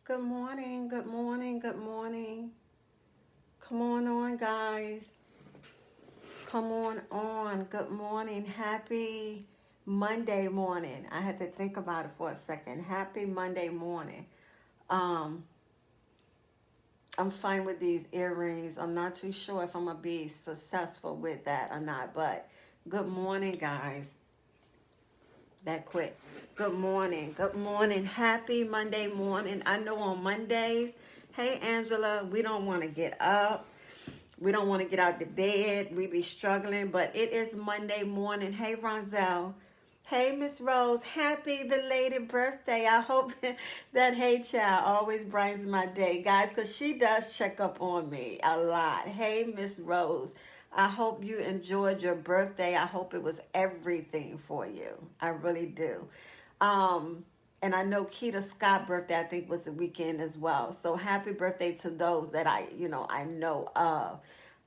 Good morning, good morning, good morning. Come on, guys. Come on. Good morning. Happy Monday morning. I had to think about it for a second. Happy Monday morning. Um, I'm fine with these earrings. I'm not too sure if I'm going to be successful with that or not, but good morning, guys. That quick. Good morning. Good morning. Happy Monday morning. I know on Mondays, hey, Angela, we don't want to get up. We don't want to get out the bed. We be struggling, but it is Monday morning. Hey, Ronzel. Hey, Miss Rose. Happy belated birthday. I hope that hey child always brightens my day, guys, because she does check up on me a lot. Hey, Miss Rose. I hope you enjoyed your birthday. I hope it was everything for you. I really do. Um, and I know Keita Scott's birthday, I think, was the weekend as well. So happy birthday to those that I know of.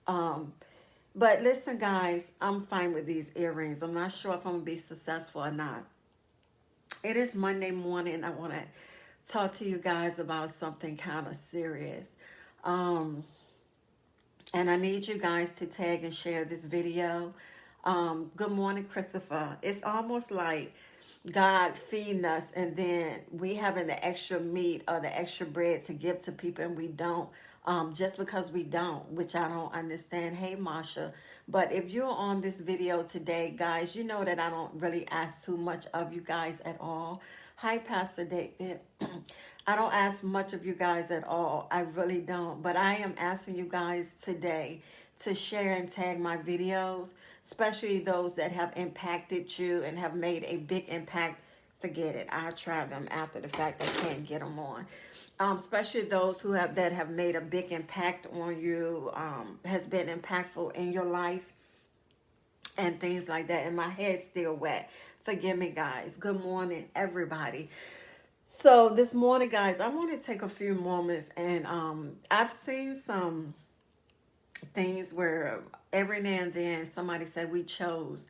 Um, but listen, guys, I'm fine with these earrings. I'm not sure if I'm gonna be successful or not. It is Monday morning. I want to talk to you guys about something kind of serious. Um, and I need you guys to tag and share this video. Good morning, Christopher. It's almost like God feeding us, and then we having the extra meat or the extra bread to give to people, and we don't, just because we don't, which I don't understand. Hey, Marsha. But if you're on this video today, guys, you know that I don't really ask too much of you guys at all. Hi, Pastor David. I don't ask much of you guys at all. I really don't. But I am asking you guys today to share and tag my videos, especially those that have impacted you and have made a big impact. Forget it. I'll try them after the fact. I can't get them on. Especially those who have made a big impact on you, has been impactful in your life and things like that. And my head's still wet. Forgive me, guys. Good morning, everybody. So this morning, guys, I want to take a few moments, and I've seen some things where every now and then somebody said we chose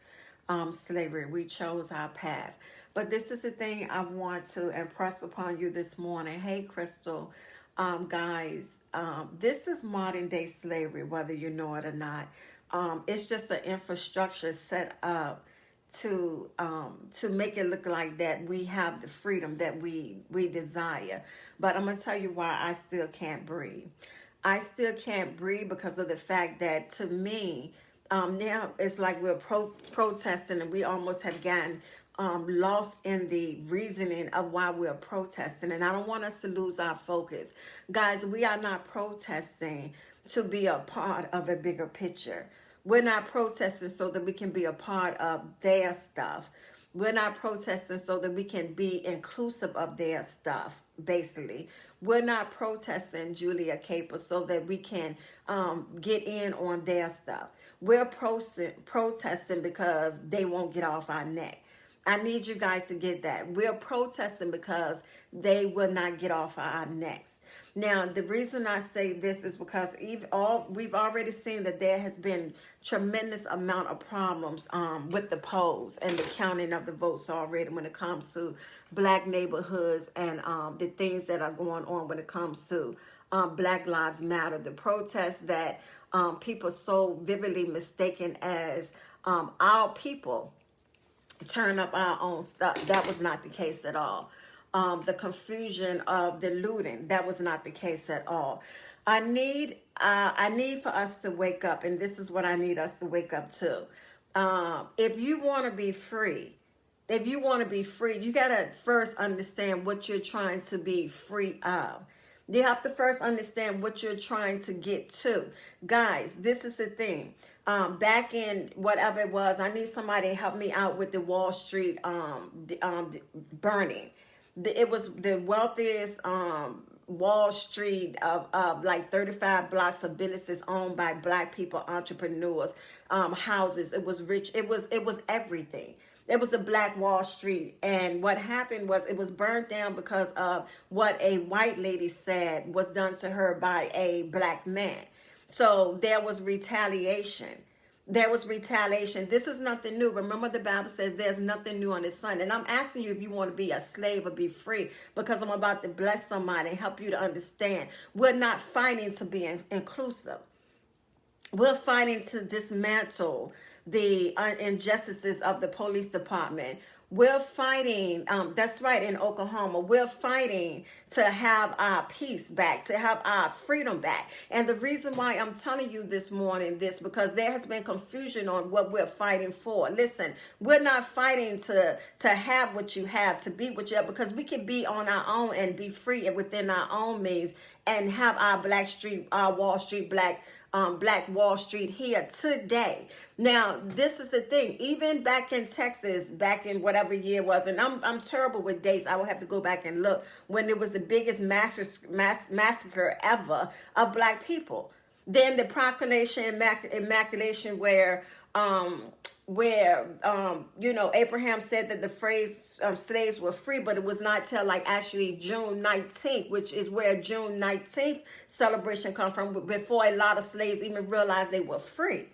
slavery, we chose our path. But this is the thing I want to impress upon you this morning. Hey, Crystal, guys, this is modern day slavery, whether you know it or not. It's just an infrastructure set up to make it look like that we have the freedom that we desire. But I'm gonna tell you why I still can't breathe. I still can't breathe because of the fact that, to me, now it's like we're protesting, and we almost have gotten lost in the reasoning of why we're protesting. And I don't want us to lose our focus. Guys, we are not protesting to be a part of a bigger picture. We're not protesting so that we can be a part of their stuff. We're not protesting so that we can be inclusive of their stuff, basically. We're not protesting, Julia Caple, so that we can get in on their stuff. We're protesting because they won't get off our neck. I need you guys to get that. We're protesting because they will not get off our necks. Now, the reason I say this is because we've already seen that there has been tremendous amount of problems with the polls and the counting of the votes already when it comes to black neighborhoods and the things that are going on when it comes to Black Lives Matter. The protests that people so vividly mistaken as our people turn up our own stuff. That was not the case at all. The confusion of the looting, that was not the case at all. I need for us to wake up, and this is what I need us to wake up to. If you want to be free, you got to first understand what you're trying to be free of. You have to first understand what you're trying to get to. Guys, this is the thing. Back in whatever it was, I need somebody to help me out with the Wall Street burning. It was the wealthiest Wall Street of like 35 blocks of businesses owned by black people, entrepreneurs, houses. It was rich. It was everything. It was a black Wall Street. And what happened was it was burned down because of what a white lady said was done to her by a black man. So there was retaliation. There was retaliation. This is nothing new. Remember, the Bible says there's nothing new under the sun. And I'm asking you if you want to be a slave or be free, because I'm about to bless somebody and help you to understand. We're not fighting to be inclusive. We're fighting to dismantle the injustices of the police department. We're fighting, that's right, in Oklahoma, we're fighting to have our peace back, to have our freedom back. And the reason why I'm telling you this morning this, because there has been confusion on what we're fighting for. Listen, we're not fighting to have what you have, to be what you have, because we can be on our own and be free and within our own means and have our Wall Street Black Wall Street here today. Now, this is the thing. Even back in Texas, back in whatever year it was, and I'm terrible with dates. I will have to go back and look, when it was the biggest massacre ever of Black people. Then the proclamation, immaculation, where Abraham said that the phrase slaves were free, but it was not till like actually June 19th, which is where June 19th celebration come from, before a lot of slaves even realized they were free.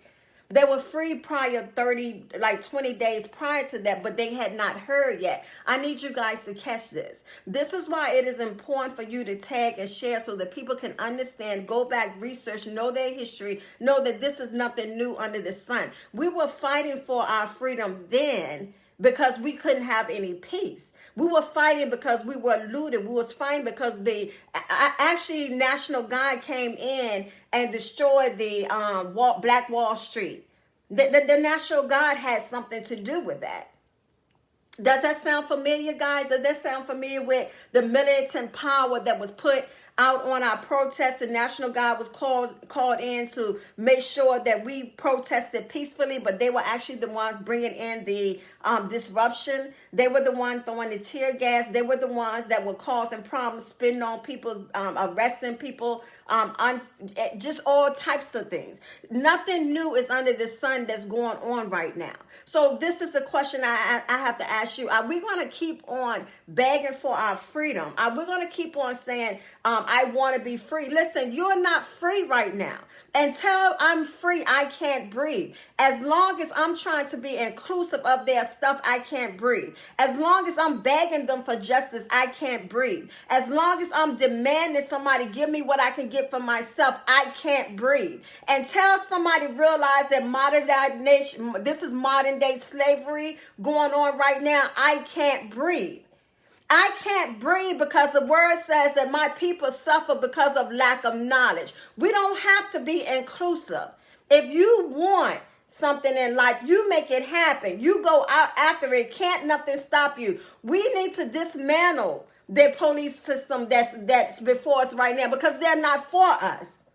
They were free prior 20 days prior to that, but they had not heard yet. I need you guys to catch this. This is why it is important for you to tag and share so that people can understand, go back, research, know their history, know that this is nothing new under the sun. We were fighting for our freedom then because we couldn't have any peace. We were fighting because we were looted. We was fighting because the National Guard came in and destroyed the Black Wall Street. The National Guard had something to do with that. Does that sound familiar, guys? Does that sound familiar with the militant power that was put out on our protests? The National Guard was called in to make sure that we protested peacefully, but they were actually the ones bringing in the disruption. They were the ones throwing the tear gas. They were the ones that were causing problems, spitting on people, arresting people, just all types of things. Nothing new is under the sun that's going on right now. So this is the question I have to ask you. Are we going to keep on begging for our freedom? Are we going to keep on saying, I want to be free? Listen, you're not free right now. Until I'm free, I can't breathe. As long as I'm trying to be inclusive of their stuff, I can't breathe. As long as I'm begging them for justice, I can't breathe. As long as I'm demanding somebody give me what I can get for myself, I can't breathe. Until somebody realizes that this is modern day slavery going on right now, I can't breathe. I can't breathe because the word says that my people suffer because of lack of knowledge. We don't have to be inclusive. If you want something in life, you make it happen. You go out after it. Can't nothing stop you. We need to dismantle the police system that's before us right now, because they're not for us.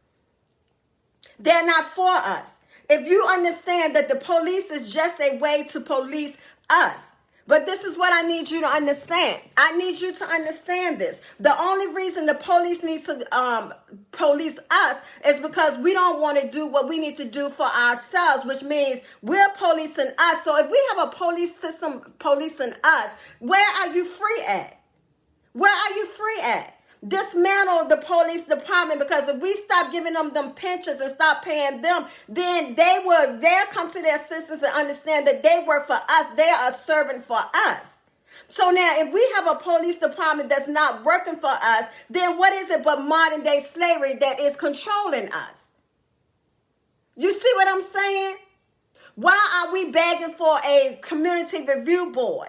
They're not for us. If you understand that the police is just a way to police us. But this is what I need you to understand. I need you to understand this. The only reason the police needs to police us is because we don't want to do what we need to do for ourselves, which means we're policing us. So if we have a police system policing us, where are you free at? Where are you free at? Dismantle the police department, because if we stop giving them pensions and stop paying them, then they'll come to their senses and understand that they work for us. They are a servant for us. So now if we have a police department that's not working for us, then what is it but modern day slavery that is controlling us? You see what I'm saying? Why are we begging for a community review board?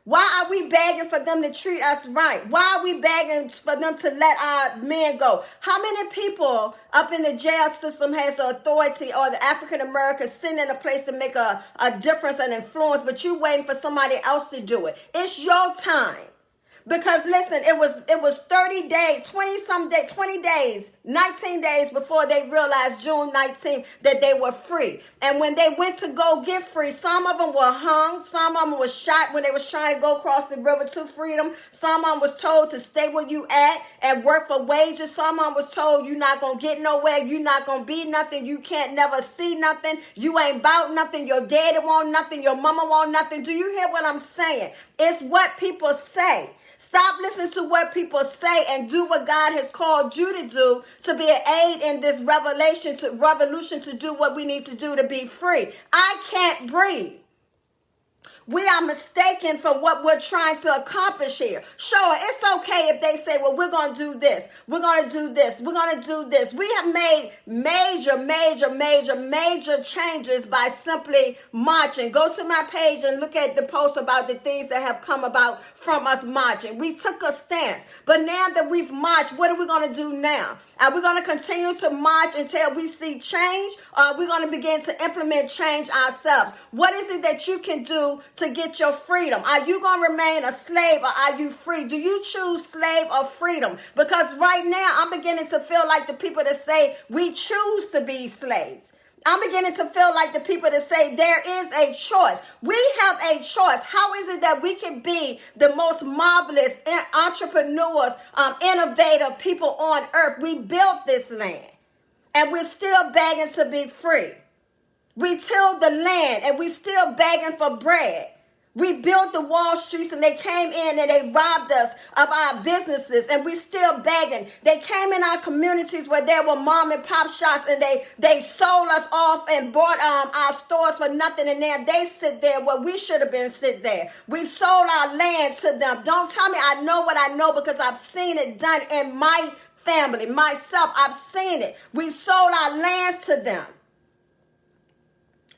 Why are we begging for them to treat us right? Why are we begging for them to let our men go? How many people up in the jail system has the authority, or the African Americans sitting in a place to make a difference and influence, but you waiting for somebody else to do it? It's your time. Because listen, it was 30 days, 20 days, 19 days before they realized June 19th that they were free. And when they went to go get free, some of them were hung, some of them were shot when they was trying to go across the river to freedom. Some of them was told to stay where you at and work for wages. Some of them was told you're not going to get nowhere, you're not going to be nothing, you can't never see nothing, you ain't about nothing, your daddy want nothing, your mama want nothing. Do you hear what I'm saying? It's what people say. Stop listening to what people say and do what God has called you to do, to be an aid in this revolution to do what we need to do to be free. I can't breathe. We are mistaken for what we're trying to accomplish here. Sure, it's okay if they say, well, we're going to do this. We're going to do this. We're going to do this. We have made major changes by simply marching. Go to my page and look at the post about the things that have come about from us marching. We took a stance. But now that we've marched, what are we going to do now? Are we going to continue to march until we see change? Or are we going to begin to implement change ourselves? What is it that you can do to get your freedom? Are you going to remain a slave or are you free? Do you choose slave or freedom? Because right now I'm beginning to feel like the people that say we choose to be slaves. I'm beginning to feel like the people that say there is a choice. We have a choice. How is it that we can be the most marvelous entrepreneurs, innovative people on earth? We built this land and we're still begging to be free. We tilled the land and we still begging for bread. We built the Wall Streets and they came in and they robbed us of our businesses and we still begging. They came in our communities where there were mom and pop shops and they sold us off and bought our stores for nothing, and now they sit there where we should have been sit there. We sold our land to them. Don't tell me I know what I know, because I've seen it done in my family, myself. I've seen it. We sold our lands to them.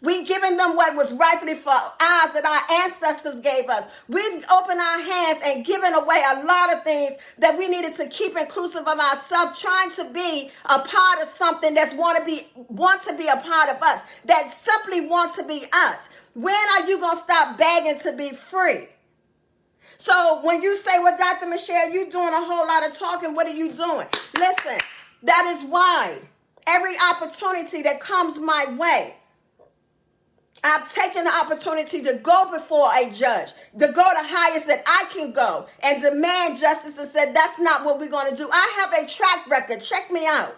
We've given them what was rightfully for ours that our ancestors gave us. We've opened our hands and given away a lot of things that we needed to keep inclusive of ourselves, trying to be a part of something that's want to be a part of us, that simply want to be us. When are you going to stop begging to be free? So when you say, well, Dr. Michelle, you're doing a whole lot of talking, what are you doing? Listen, that is why every opportunity that comes my way, I've taken the opportunity to go before a judge, to go the highest that I can go and demand justice, and said, that's not what we're going to do. I have a track record. Check me out.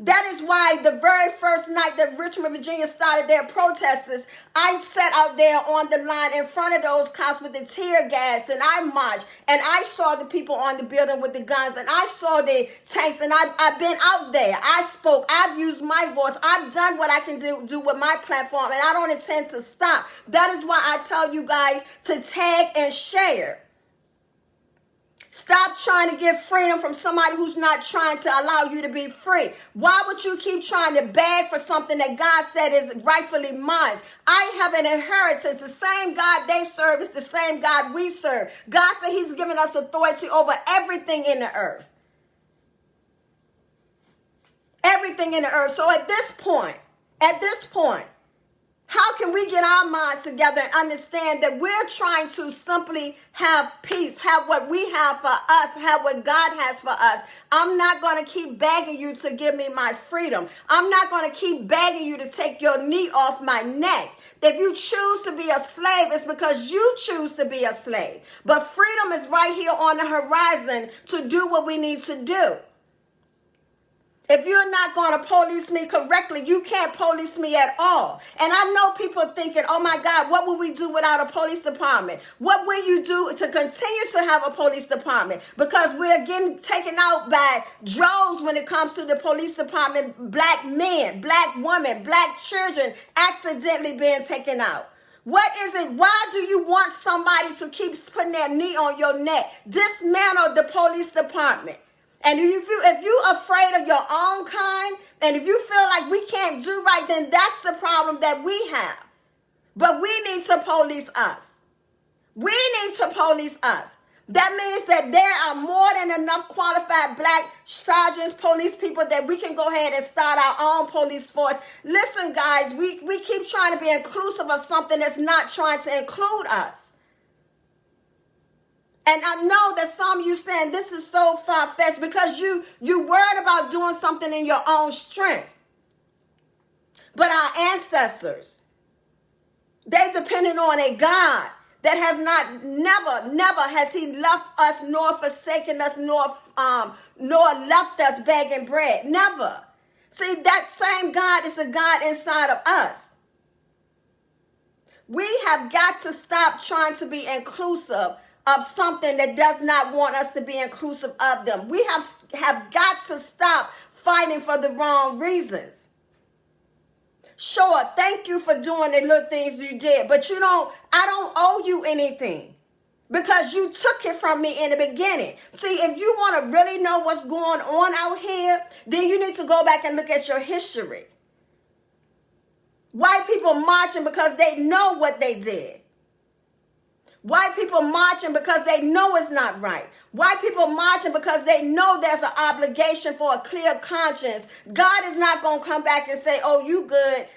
That is why the very first night that Richmond, Virginia started their protesters, I sat out there on the line in front of those cops with the tear gas, and I marched, and I saw the people on the building with the guns, and I saw the tanks, and I've been out there. I spoke. I've used my voice. I've done what I can do with my platform, and I don't intend to stop. That is why I tell you guys to tag and share. Stop trying to get freedom from somebody who's not trying to allow you to be free. Why would you keep trying to beg for something that God said is rightfully mine? I have an inheritance. The same God they serve is the same God we serve. God said he's given us authority over everything in the earth. Everything in the earth. So at this point, how can we get our minds together and understand that we're trying to simply have peace, have what we have for us, have what God has for us? I'm not going to keep begging you to give me my freedom. I'm not going to keep begging you to take your knee off my neck. If you choose to be a slave, it's because you choose to be a slave. But freedom is right here on the horizon to do what we need to do. If you're not going to police me correctly, you can't police me at all. And I know people thinking, oh my God, what will we do without a police department? What will you do to continue to have a police department? Because we're getting taken out by droves when it comes to the police department. Black men, black women, black children accidentally being taken out. What is it? Why do you want somebody to keep putting their knee on your neck? Dismantle the police department. And if you're afraid of your own kind, and if you feel like we can't do right, then that's the problem that we have. But we need to police us. We need to police us. That means that there are more than enough qualified black sergeants, police people, that we can go ahead and start our own police force. Listen, guys, we keep trying to be inclusive of something that's not trying to include us. And I know that some of you saying this is so far-fetched because you worried about doing something in your own strength. But our ancestors, they depended on a God that has never has he left us nor forsaken us nor left us begging bread. Never. See, that same God is a God inside of us. We have got to stop trying to be inclusive of something that does not want us to be inclusive of them. We have got to stop fighting for the wrong reasons. Sure, thank you for doing the little things you did, but I don't owe you anything because you took it from me in the beginning. See, if you want to really know what's going on out here, then you need to go back and look at your history. White people marching because they know what they did. White people marching because they know it's not right. White people marching because they know there's an obligation for a clear conscience. God is not going to come back and say, oh, you good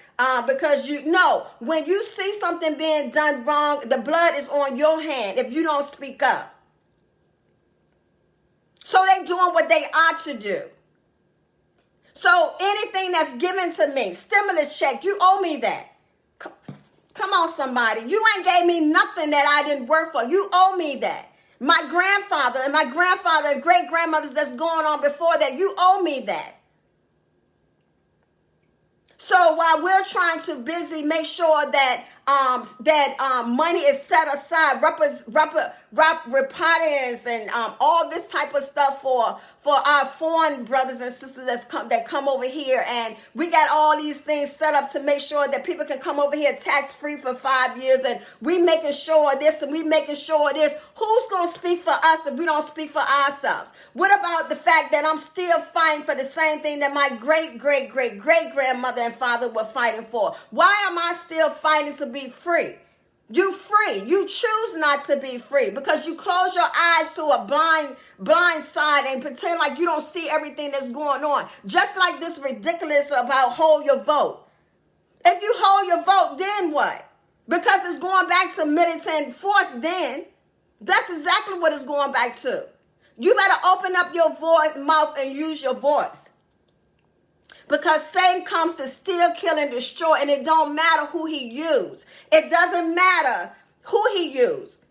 because you know. When you see something being done wrong, the blood is on your hand if you don't speak up. So they're doing what they ought to do. So anything that's given to me, stimulus check, you owe me that. Come on, somebody. You ain't gave me nothing that I didn't work for. You owe me that. My grandfather and great-grandmothers that's going on before that, you owe me that. So while we're trying to busy make sure that money is set aside, repatriants and all this type of stuff for our foreign brothers and sisters that come over here, and we got all these things set up to make sure that people can come over here tax-free for 5 years, and we making sure this and we making sure this. Who's going to speak for us if we don't speak for ourselves? What about the fact that I'm still fighting for the same thing that my great-great-great-great-grandmother and father were fighting for? Why am I still fighting to be free? You free. You choose not to be free because you close your eyes to a blind side and pretend like you don't see everything that's going on. Just like this ridiculous about hold your vote. If you hold your vote, then what? Because it's going back to militant force then. That's exactly what it's going back to. You better open up your mouth and use your voice. Because Satan comes to steal, kill, and destroy, and it don't matter who he used. It doesn't matter who he used.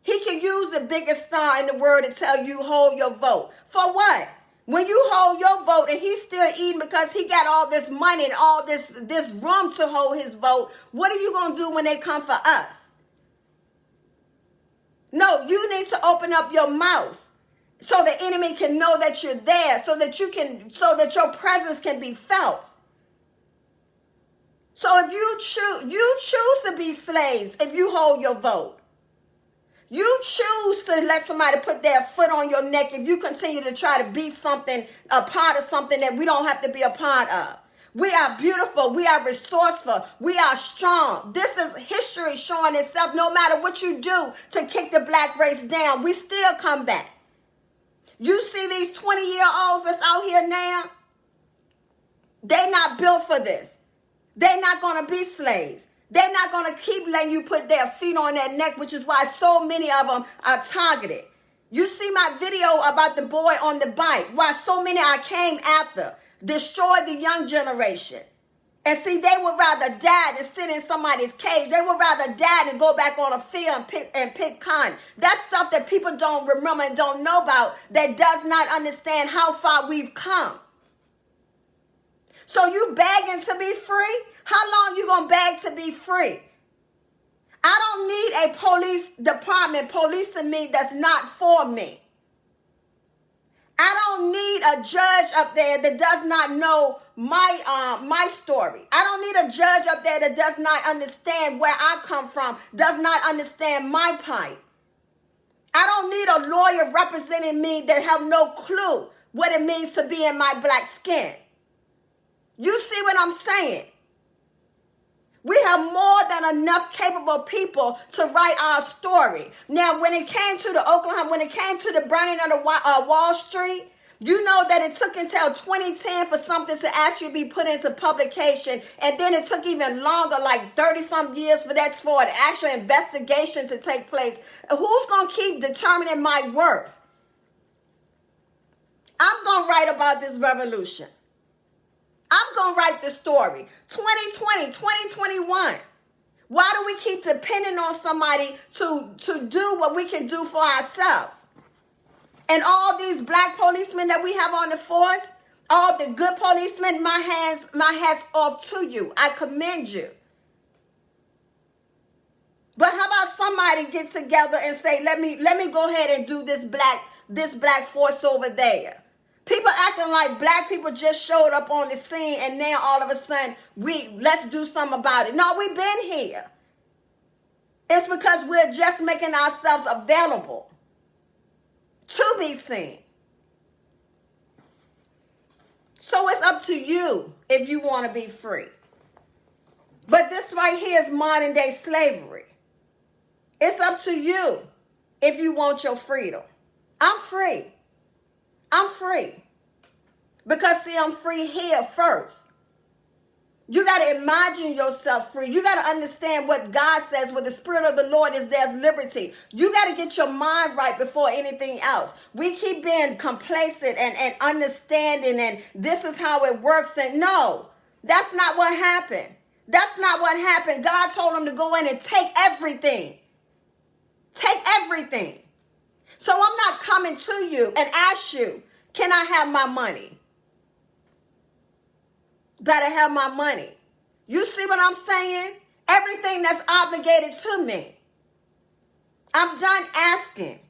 He can use the biggest star in the world to tell you hold your vote. For what? When you hold your vote and he's still eating because he got all this money and all this room to hold his vote, what are you going to do when they come for us? No, you need to open up your mouth so the enemy can know that you're there, so that your presence can be felt. So if you choose to be slaves if you hold your vote. You choose to let somebody put their foot on your neck if you continue to try to be something, a part of something that we don't have to be a part of. We are beautiful. We are resourceful. We are strong. This is history showing itself. No matter what you do to kick the black race down, we still come back. You see these 20-year-olds that's out here now? They're not built for this. They're not going to be slaves. They're not going to keep letting you put their feet on their neck, which is why so many of them are targeted. You see my video about the boy on the bike, why so many I came after, destroyed the young generation. And see, they would rather die than sit in somebody's cage. They would rather die than go back on a field and pick cotton. That's stuff that people don't remember and don't know about, that does not understand how far we've come. So you begging to be free? How long you gonna beg to be free? I don't need a police department policing me that's not for me. I don't need a judge up there that does not know my story. I don't need a judge up there that does not understand where I come from, does not understand my plight. I don't need a lawyer representing me that have no clue what it means to be in my black skin. You see what I'm saying? We have more than enough capable people to write our story. Now, when it came to the burning of the Wall Street, you know that it took until 2010 for something to actually be put into publication. And then it took even longer, like 30-some years for an actual investigation to take place. Who's going to keep determining my worth? I'm going to write about this revolution. I'm going to write the story. 2020, 2021. Why do we keep depending on somebody to do what we can do for ourselves? And all these black policemen that we have on the force, all the good policemen, my hats off to you. I commend you. But how about somebody get together and say, let me go ahead and do this black force over there. People acting like black people just showed up on the scene and now all of a sudden let's do something about it. No, we've been here. It's because we're just making ourselves available to be seen. So it's up to you if you want to be free. But this right here is modern day slavery. It's up to you if you want your freedom. I'm free. I'm free. Because see, I'm free here first. You got to imagine yourself free. You got to understand what God says. Where the Spirit of the Lord is, there's liberty. You got to get your mind right before anything else. We keep being complacent and understanding, and this is how it works. And no, that's not what happened. That's not what happened. God told him to go in and take everything. Take everything. So I'm not coming to you and ask you, can I have my money? Better have my money. You see what I'm saying? Everything that's obligated to me. I'm done asking.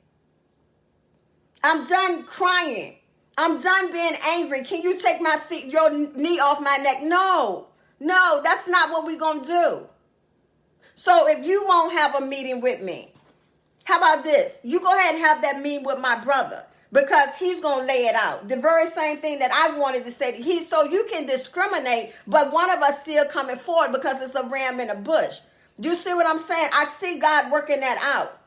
I'm done crying. I'm done being angry. Can you take your knee off my neck? No, that's not what we're going to do. So if you won't have a meeting with me, how about this? You go ahead and have that meeting with my brother, because he's going to lay it out. The very same thing that I wanted to say to he, so you can discriminate, but one of us still coming forward because it's a ram in a bush. You see what I'm saying? I see God working that out.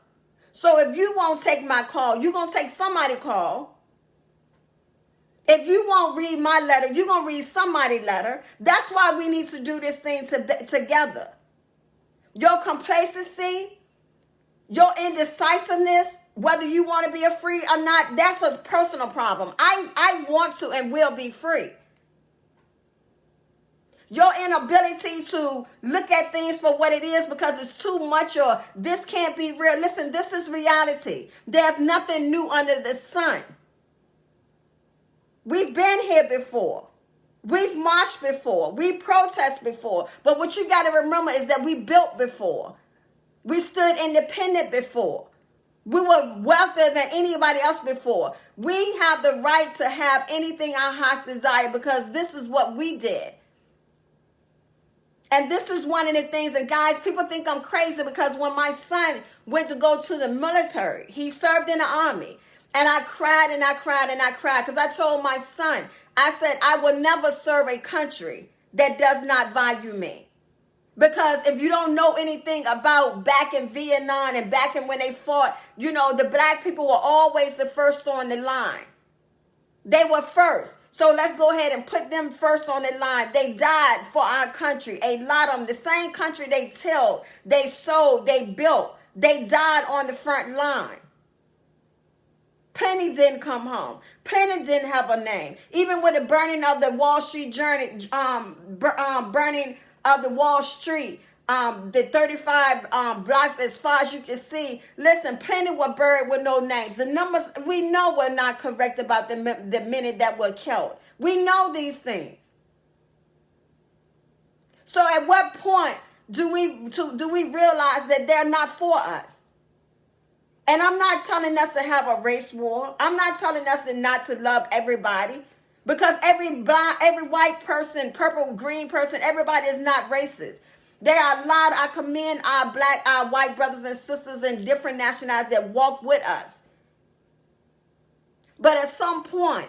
So if you won't take my call, you're going to take somebody's call. If you won't read my letter, you're going to read somebody's letter. That's why we need to do this thing together. Your complacency, your indecisiveness, whether you want to be free or not, that's a personal problem. I want to and will be free. Your inability to look at things for what it is because it's too much or this can't be real. Listen, this is reality. There's nothing new under the sun. We've been here before. We've marched before. We protest before. But what you got to remember is that we built before. We stood independent before. We were wealthier than anybody else before. We have the right to have anything our hearts desire because this is what we did. And this is one of the things, and guys, people think I'm crazy because when my son went to go to the military, he served in the army, and I cried and I cried and I cried because I told my son, I said, I will never serve a country that does not value me. Because if you don't know anything about back in Vietnam and back in when they fought, you know, the black people were always the first on the line. They were first. So let's go ahead and put them first on the line. They died for our country. A lot of them, the same country they tilled, they sold, they built. They died on the front line. Plenty didn't come home. Plenty didn't have a name. Even with the burning of the Wall Street Journey, burning of the Wall Street, the 35 blocks as far as you can see. Listen, plenty were buried with no names. The numbers we know were not correct about the many that were killed. We know these things. So at what point do we realize that they're not for us? And I'm not telling us to have a race war. I'm not telling us not to love everybody. Because every white person, purple, green person, everybody is not racist. There are a lot, I commend our white brothers and sisters in different nationalities that walk with us. But at some point,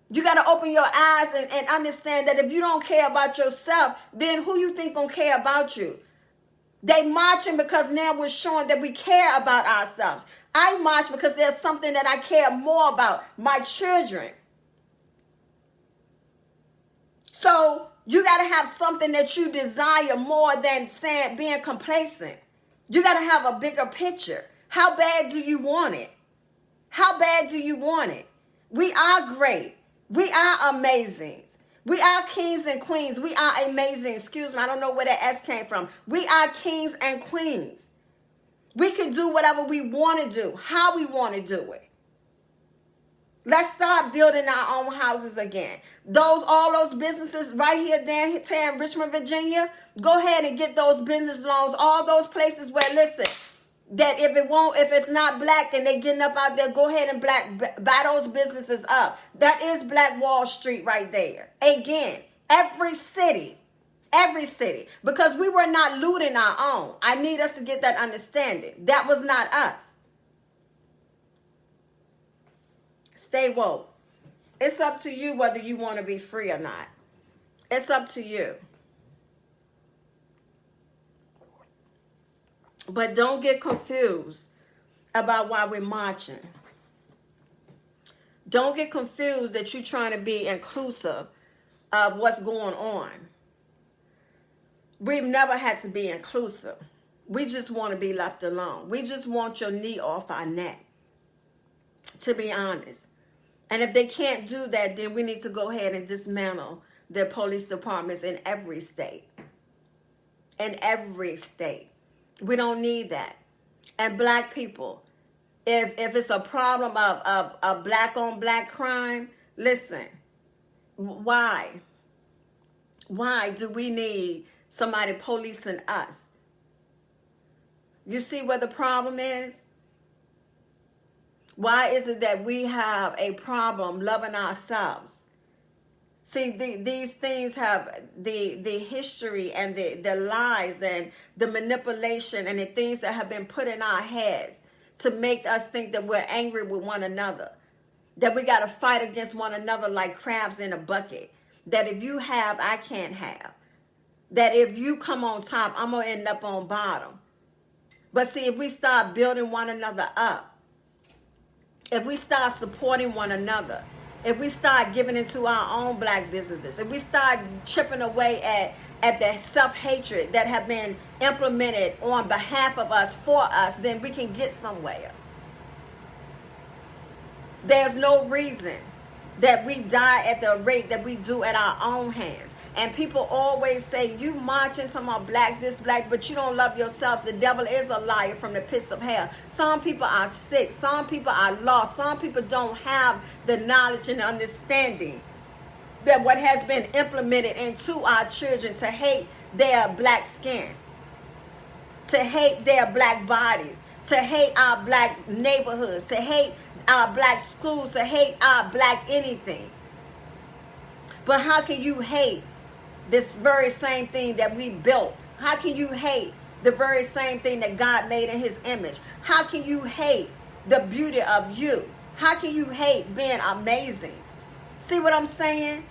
you got to open your eyes and understand that if you don't care about yourself, then who you think gonna care about you? They marching because now we're showing that we care about ourselves. I march because there's something that I care more about, my children. So you got to have something that you desire more than being complacent. You got to have a bigger picture. How bad do you want it? How bad do you want it? We are great. We are amazing. We are kings and queens. We are amazing. Excuse me, I don't know where that S came from. We are kings and queens. We can do whatever we want to do, how we want to do it. Let's start building our own houses again. All those businesses right here downtown in Richmond, Virginia, go ahead and get those business loans. All those places where, listen, that if it's not black and they getting up out there, go ahead and buy those businesses up. That is Black Wall Street right there. Again, every city, because we were not looting our own. I need us to get that understanding. That was not us. Stay woke. It's up to you whether you want to be free or not. It's up to you. But don't get confused about why we're marching. Don't get confused that you're trying to be inclusive of what's going on. We've never had to be inclusive. We just want to be left alone. We just want your knee off our neck, to be honest. And if they can't do that, then we need to go ahead and dismantle their police departments in every state. In every state. We don't need that. And black people, if it's a problem of black on black crime, listen, why? Why do we need somebody policing us? You see where the problem is? Why is it that we have a problem loving ourselves? See, these things have the history and the lies and the manipulation and the things that have been put in our heads to make us think that we're angry with one another, that we got to fight against one another like crabs in a bucket, that if you have, I can't have, that if you come on top, I'm going to end up on bottom. But see, if we start building one another up, if we start supporting one another, if we start giving into our own black businesses, if we start chipping away at the self-hatred that have been implemented on behalf of us, for us, then we can get somewhere. There's no reason that we die at the rate that we do at our own hands. And people always say, you marching to my black, this black, but you don't love yourselves. The devil is a liar from the pits of hell. Some people are sick. Some people are lost. Some people don't have the knowledge and understanding that what has been implemented into our children to hate their black skin, to hate their black bodies, to hate our black neighborhoods, to hate our black schools, to hate our black anything. But how can you hate this very same thing that we built? How can you hate the very same thing that God made in his image? How can you hate the beauty of you? How can you hate being amazing? See what I'm saying?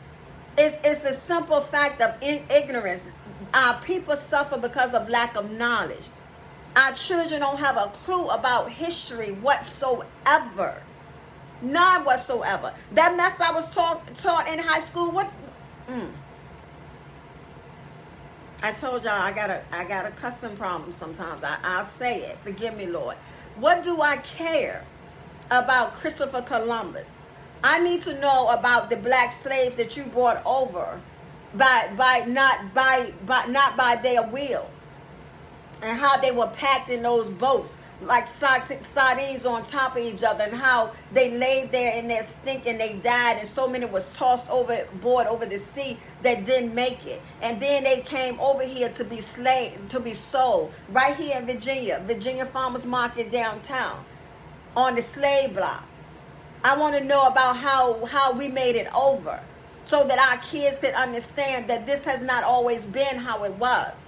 It's a simple fact of ignorance. Our people suffer because of lack of knowledge. Our children don't have a clue about history whatsoever. None whatsoever. That mess I was taught in high school, what? I told y'all I got a cussing problem sometimes. I'll say it. Forgive me, Lord. What do I care about Christopher Columbus? I need to know about the black slaves that you brought over not by their will, and how they were packed in those boats like sardines on top of each other, and how they laid there in their stink and they died, and so many was tossed overboard over the sea that didn't make it. And then they came over here to be slaves, to be sold right here in Virginia Farmers Market downtown on the slave block. I want to know about how we made it over, so that our kids could understand that this has not always been how it was.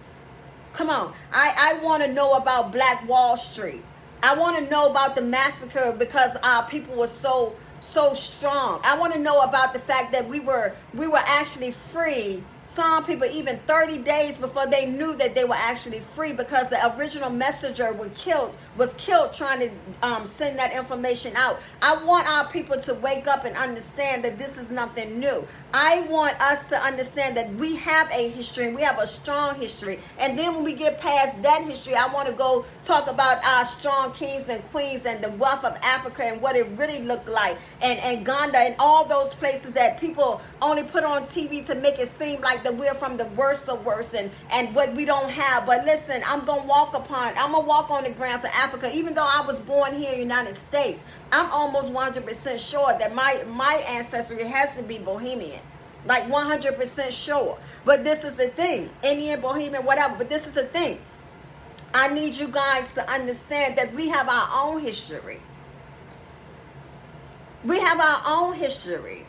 Come on. I want to know about Black Wall Street. I want to know about the massacre because our people were so strong. I want to know about the fact that we were actually free. Some people even 30 days before they knew that they were actually free, because the original messenger was killed trying to send that information out. I want our people to wake up and understand that this is nothing new. I want us to understand that we have a history, and we have a strong history. And then when we get past that history, I want to go talk about our strong kings and queens and the wealth of Africa and what it really looked like, and Ghana and all those places that people only put on TV to make it seem like like that we're from the worst of worst and what we don't have. But listen, I'm going to walk on the grounds of Africa. Even though I was born here in the United States, I'm almost 100% sure that my ancestry has to be Bohemian. Like 100% sure. But this is the thing. Indian, Bohemian, whatever. But this is the thing. I need you guys to understand that we have our own history. We have our own history.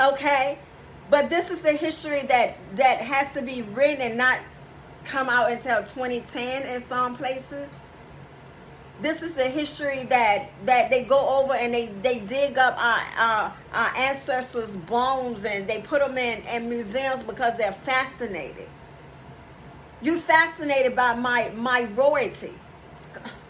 Okay? But this is the history that has to be written and not come out until 2010 in some places. This is a history that they go over and they dig up our ancestors' bones and they put them in museums because they're fascinated. You fascinated by my royalty.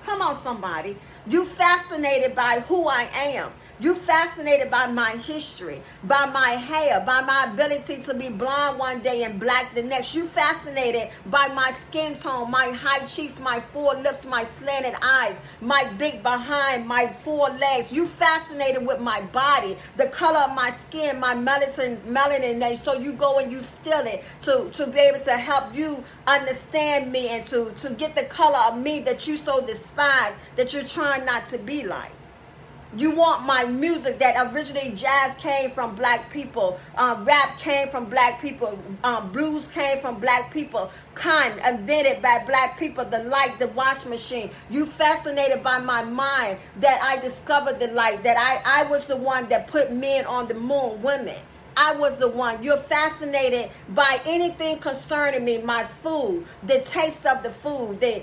Come on, somebody. You fascinated by who I am. You fascinated by my history, by my hair, by my ability to be blonde one day and black the next. You fascinated by my skin tone, my high cheeks, my full lips, my slanted eyes, my big behind, my 4 legs. You fascinated with my body, the color of my skin, my melanin. So you go and you steal it to be able to help you understand me and to get the color of me that you so despise, that you're trying not to be like. You want my music that originally jazz came from black people, rap came from black people, blues came from black people, invented by black people, the light, the wash machine. You fascinated by my mind that I discovered the light, that I was the one that put men on the moon, women. I was the one. You're fascinated by anything concerning me, my food, the taste of the food, the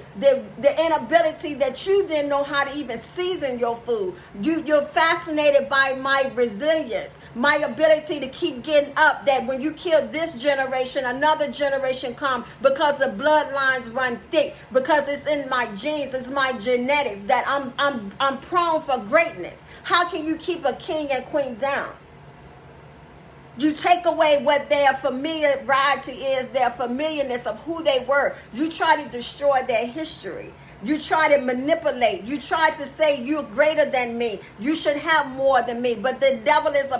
inability that you didn't know how to even season your food. You're fascinated by my resilience, my ability to keep getting up, that when you kill this generation, another generation come, because the bloodlines run thick, because it's in my genes, it's my genetics, that I'm prone for greatness. How can you keep a king and queen down? You take away what their familiarity is, their familiarness of who they were. You try to destroy their history. You try to manipulate. You try to say you're greater than me. You should have more than me. But the devil is a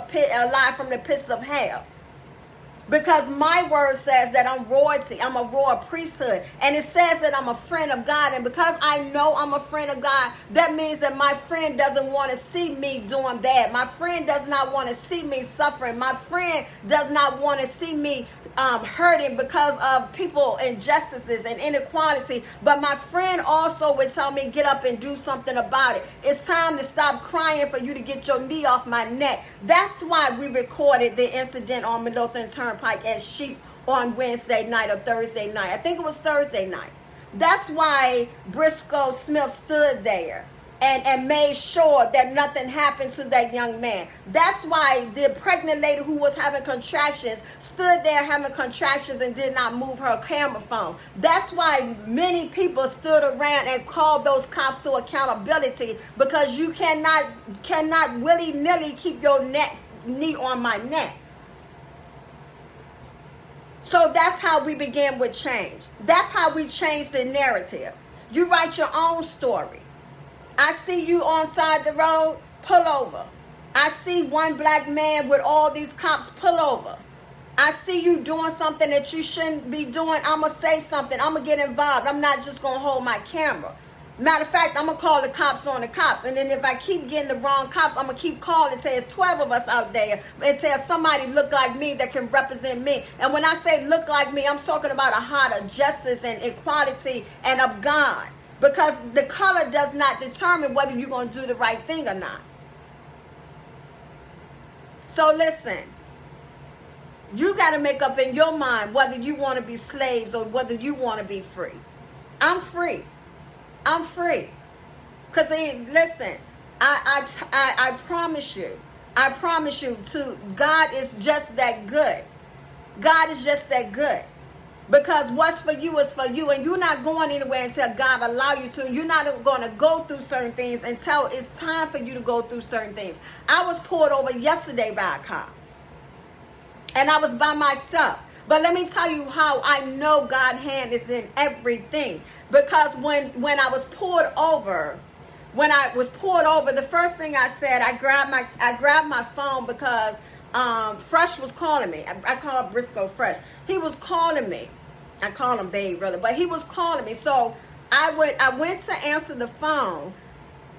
lie from the pits of hell. Because my word says that I'm royalty. I'm a royal priesthood. And it says that I'm a friend of God. And because I know I'm a friend of God, that means that my friend doesn't want to see me doing bad. My friend does not want to see me suffering. My friend does not want to see me hurting because of people injustices and inequality. But my friend also would tell me, get up and do something about it. It's time to stop crying for you to get your knee off my neck. That's why we recorded the incident on Midlothian Turnpike at Sheets on Wednesday night or Thursday night. I think it was Thursday night. That's why Briscoe Smith stood there and made sure that nothing happened to that young man. That's why the pregnant lady who was having contractions stood there having contractions and did not move her camera phone. That's why many people stood around and called those cops to accountability, because you cannot willy-nilly keep your knee on my neck. So that's how we begin with change. That's how we change the narrative. You write your own story. I see you on side the road, pull over. I see one black man with all these cops, pull over. I see you doing something that you shouldn't be doing. I'm going to say something. I'm going to get involved. I'm not just going to hold my camera. Matter of fact, I'm going to call the cops on the cops. And then if I keep getting the wrong cops, I'm going to keep calling until there's 12 of us out there, until somebody look like me that can represent me. And when I say look like me, I'm talking about a heart of justice and equality and of God. Because the color does not determine whether you're going to do the right thing or not. So listen, you got to make up in your mind whether you want to be slaves or whether you want to be free. I'm free. I'm free. Because listen, I promise you, God is just that good. God is just that good. Because what's for you is for you, and you're not going anywhere until God allow you to. You're not going to go through certain things until it's time for you to go through certain things. I was pulled over yesterday by a cop, and I was by myself. But let me tell you how I know God's hand is in everything. Because when I was pulled over, the first thing I said, I grabbed my phone, because Fresh was calling me. I call Briscoe Fresh. He was calling me. I call him Babe, really, but he was calling me. So I went to answer the phone,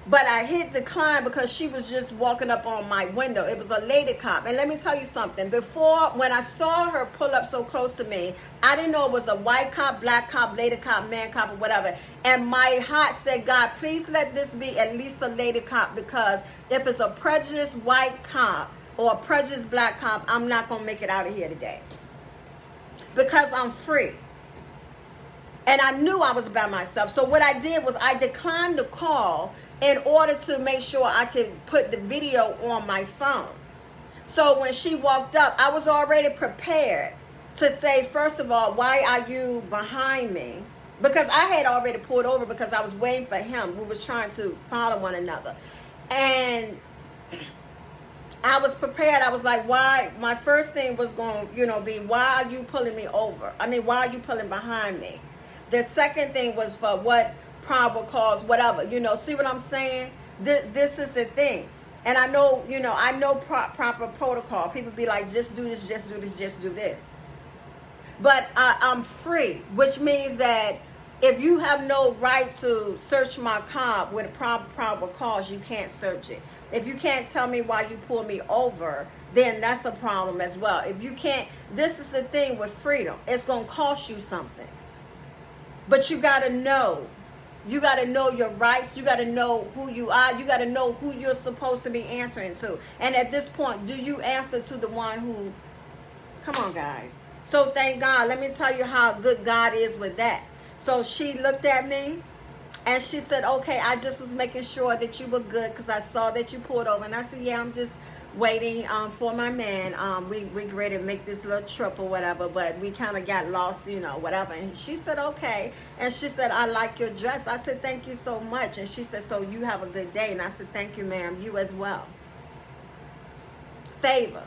but I hit decline because she was just walking up on my window. It was a lady cop. And let me tell you something. Before, when I saw her pull up so close to me, I didn't know it was a white cop, black cop, lady cop, man cop, or whatever. And my heart said, God, please let this be at least a lady cop, because if it's a prejudiced white cop or a prejudiced black cop, I'm not going to make it out of here today. Because I'm free. And I knew I was by myself. So what I did was I declined the call in order to make sure I could put the video on my phone. So when she walked up, I was already prepared to say, first of all, why are you behind me? Because I had already pulled over because I was waiting for him. We was trying to follow one another. And I was prepared. I was like, why? My first thing was going to, be, why are you pulling me over? I mean, why are you pulling behind me? The second thing was for what probable cause, whatever. See what I'm saying? This is the thing. And I know, proper protocol. People be like, just do this, just do this, just do this. But I'm free, which means that if you have no right to search my car with a probable cause, you can't search it. If you can't tell me why you pull me over, then that's a problem as well. If you can't, this is the thing with freedom. It's going to cost you something. But you got to know. You got to know your rights. You got to know who you are. You got to know who you're supposed to be answering to. And at this point, do you answer to the one who... Come on, guys. So thank God. Let me tell you how good God is with that. So she looked at me and she said, okay, I just was making sure that you were good because I saw that you pulled over. And I said, yeah, I'm just waiting for my man. We ready to make this little trip or whatever, but we kind of got lost, whatever. And she said, okay. And she said, I like your dress. I said, thank you so much. And she said, so you have a good day. And I said, thank you, ma'am. You as well. Favor.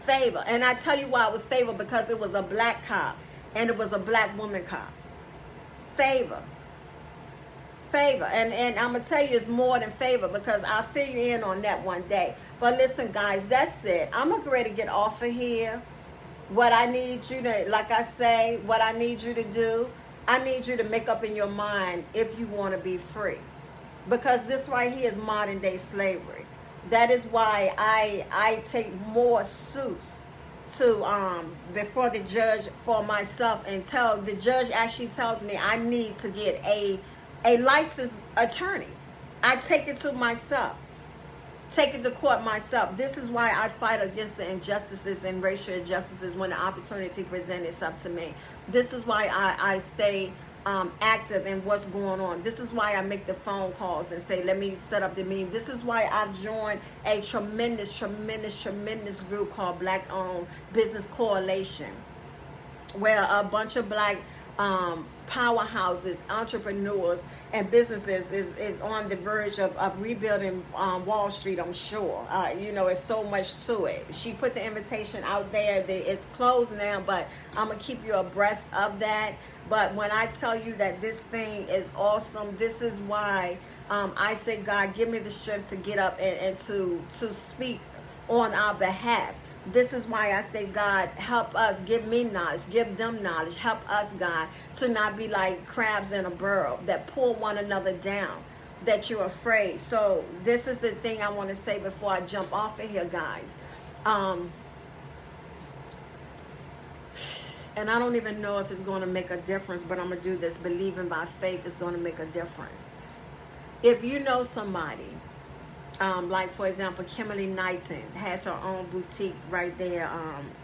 And I tell you why it was favor, because it was a black cop and it was a black woman cop. Favor. And I'm going to tell you it's more than favor, because I'll fill you in on that one day. But listen, guys, that's it. I'm going to ready to get off of here. What I need you to, like I say, what I need you to do, I need you to make up in your mind if you want to be free. Because this right here is modern day slavery. That is why I take more suits to before the judge for myself, and the judge actually tells me I need to get a licensed attorney. I take it to myself. Take it to court myself. This is why I fight against the injustices and racial injustices when the opportunity presents itself to me. This is why I stay active in what's going on. This is why I make the phone calls and say, let me set up the meeting. This is why I've joined a tremendous group called Black Owned Business Coalition, where a bunch of black powerhouses, entrepreneurs, and businesses is on the verge of rebuilding Wall Street, I'm sure. It's so much to it. She put the invitation out there. It's closed now, but I'm going to keep you abreast of that. But when I tell you that this thing is awesome, this is why I say, God, give me the strength to get up and to speak on our behalf. This is why I say, God, help us. Give me knowledge. Give them knowledge. Help us, God, to not be like crabs in a barrel that pull one another down, that you're afraid. So this is the thing I want to say before I jump off of here, guys. And I don't even know if it's going to make a difference, but I'm going to do this. Believing by faith is going to make a difference. If you know somebody, like, for example, Kimberly Knighton has her own boutique right there.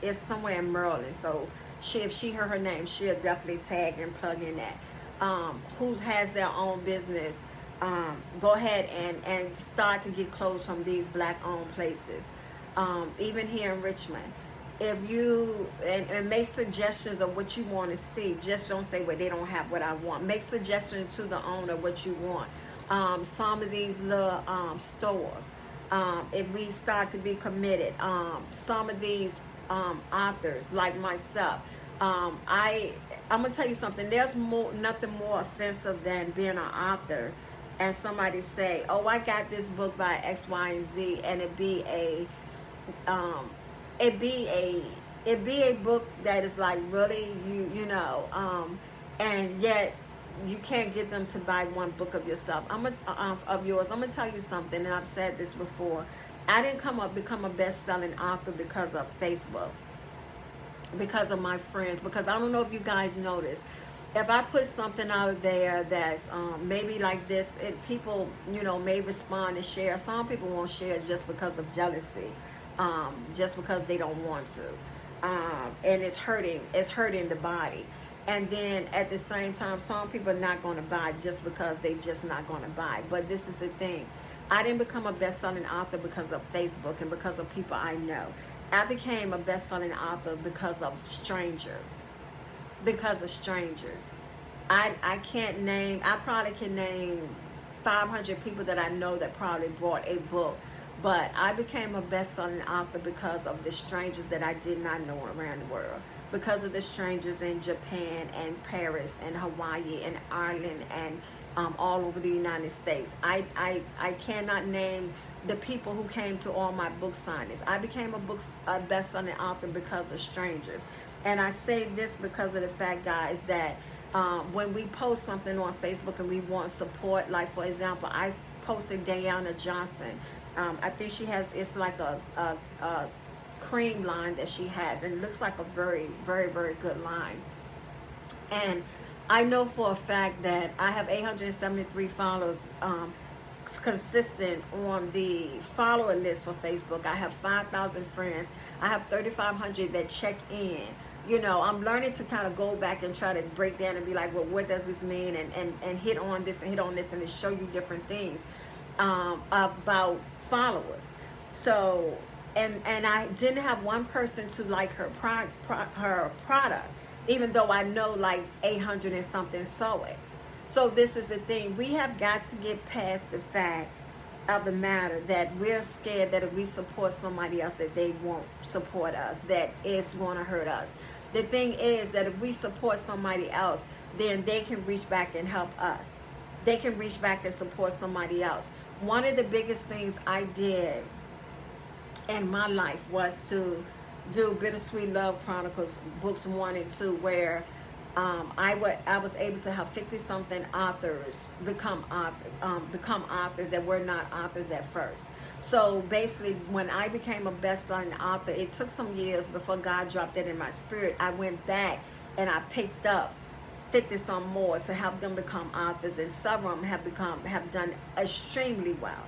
It's somewhere in Maryland. So if she heard her name, she'll definitely tag and plug in that. Who has their own business, go ahead and start to get clothes from these black-owned places. Even here in Richmond. If you, and make suggestions of what you want to see. Just don't say, well, they don't have what I want. Make suggestions to the owner what you want. Some of these little stores, if we start to be committed, some of these authors like myself, I'm gonna tell you something. There's nothing more offensive than being an author and somebody say, oh, I got this book by X, Y, and Z, and it be um, it be a book that is like really and yet you can't get them to buy one book of yourself. Of yours. I'm gonna tell you something, and I've said this before. I didn't become a best-selling author because of Facebook, because of my friends. Because I don't know if you guys notice, if I put something out there that's maybe like this, people may respond and share. Some people won't share just because of jealousy, just because they don't want to, and it's hurting the body. And then at the same time, some people are not going to buy just because they just not going to buy. But this is the thing. I didn't become a best-selling author because of Facebook and because of people I know. I became a best-selling author because of strangers. Because of strangers. I probably can name 500 people that I know that probably bought a book. But I became a best-selling author because of the strangers that I did not know around the world. Because of the strangers in Japan and Paris and Hawaii and Ireland and all over the United States. I cannot name the people who came to all my book signings. I became a best-selling author because of strangers. And I say this because of the fact, guys, that when we post something on Facebook and we want support, like for example, I posted Diana Johnson. I think she has, it's like a cream line that she has, and it looks like a very, very, very good line. And I know for a fact that I have 873 followers consistent on the follower list for Facebook. I have 5,000 friends. I have 3,500 that check in. I'm learning to kind of go back and try to break down and be like, well, what does this mean? And hit on this and hit on this, and to show you different things about followers. So, and I didn't have one person to like her product, even though I know like 800 and something saw it. So this is the thing. We have got to get past the fact of the matter that we're scared that if we support somebody else that they won't support us, that it's going to hurt us. The thing is that if we support somebody else, then they can reach back and help us. They can reach back and support somebody else. One of the biggest things I did in my life was to do Bittersweet Love Chronicles books 1 and 2, where I was able to have 50-something authors become authors that were not authors at first. So basically, when I became a best-selling author, it took some years before God dropped it in my spirit. I went back and I picked up 50-some more to help them become authors, and some of them have done extremely well.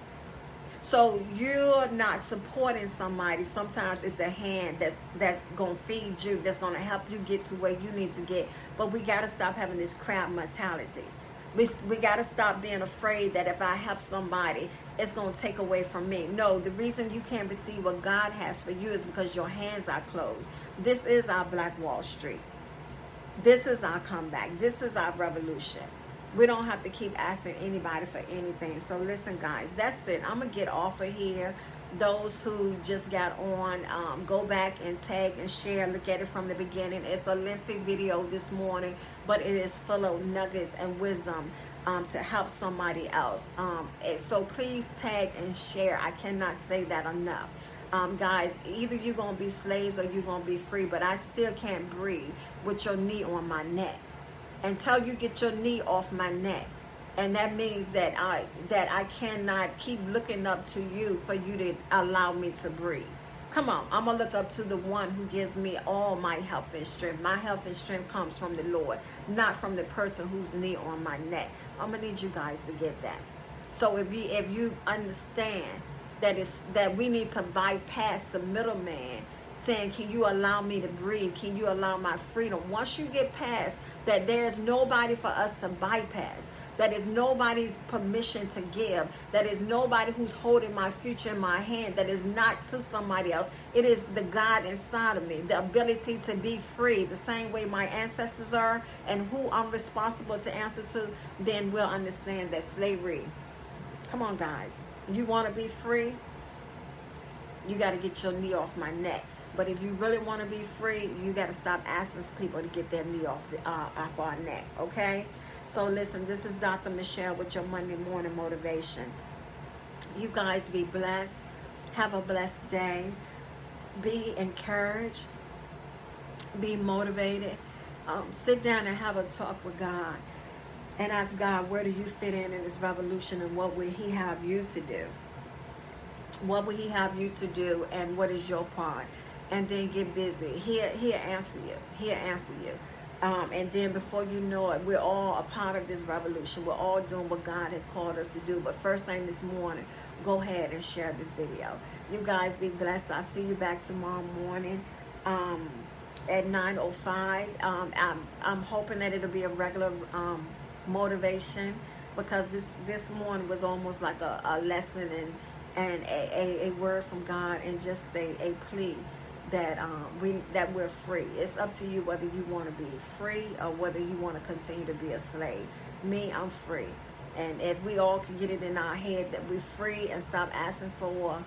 So you're not supporting somebody. Sometimes it's the hand that's going to feed you, that's going to help you get to where you need to get. But we got to stop having this crab mentality. We got to stop being afraid that if I help somebody, it's going to take away from me. No, the reason you can't receive what God has for you is because your hands are closed. This is our Black Wall Street. This is our comeback. This is our revolution. We don't have to keep asking anybody for anything. So listen, guys, that's it. I'm going to get off of here. Those who just got on, go back and tag and share. Look at it from the beginning. It's a lengthy video this morning, but it is full of nuggets and wisdom to help somebody else. So please tag and share. I cannot say that enough. Guys, either you're going to be slaves or you're going to be free, but I still can't breathe with your knee on my neck. Until you get your knee off my neck. And that means that I cannot keep looking up to you for you to allow me to breathe. Come on, I'm going to look up to the one who gives me all my health and strength. My health and strength comes from the Lord, not from the person whose knee on my neck. I'm going to need you guys to get that. So if you understand that we need to bypass the middleman, saying, can you allow me to breathe? Can you allow my freedom? Once you get past that, there's nobody for us to bypass. That is nobody's permission to give. That is nobody who's holding my future in my hand. That is not to somebody else. It is the God inside of me. The ability to be free, the same way my ancestors are, and who I'm responsible to answer to, then we'll understand that slavery. Come on, guys. You want to be free? You got to get your knee off my neck. But if you really want to be free, you got to stop asking people to get their knee off our neck, okay? So listen, this is Dr. Michelle with your Monday morning motivation. You guys be blessed. Have a blessed day. be encouraged, be motivated. Sit down and have a talk with God and ask God, where do you fit in this revolution, and what would he have you to do? What would he have you to do, and what is your part? And then get busy. He'll answer you. He'll answer you. And then before you know it, we're all a part of this revolution. We're all doing what God has called us to do. But first thing this morning, go ahead and share this video. You guys be blessed. I'll see you back tomorrow morning at 9:05. I'm hoping that it'll be a regular motivation, because this morning was almost like a lesson and a word from God, and just a plea that we're free. It's up to you whether you want to be free or whether you want to continue to be a slave. Me, I'm free. And if we all can get it in our head that we're free and stop asking for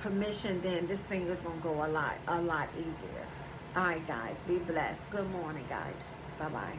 permission, then this thing is going to go a lot easier. All right, guys, be blessed. Good morning, guys. Bye-bye.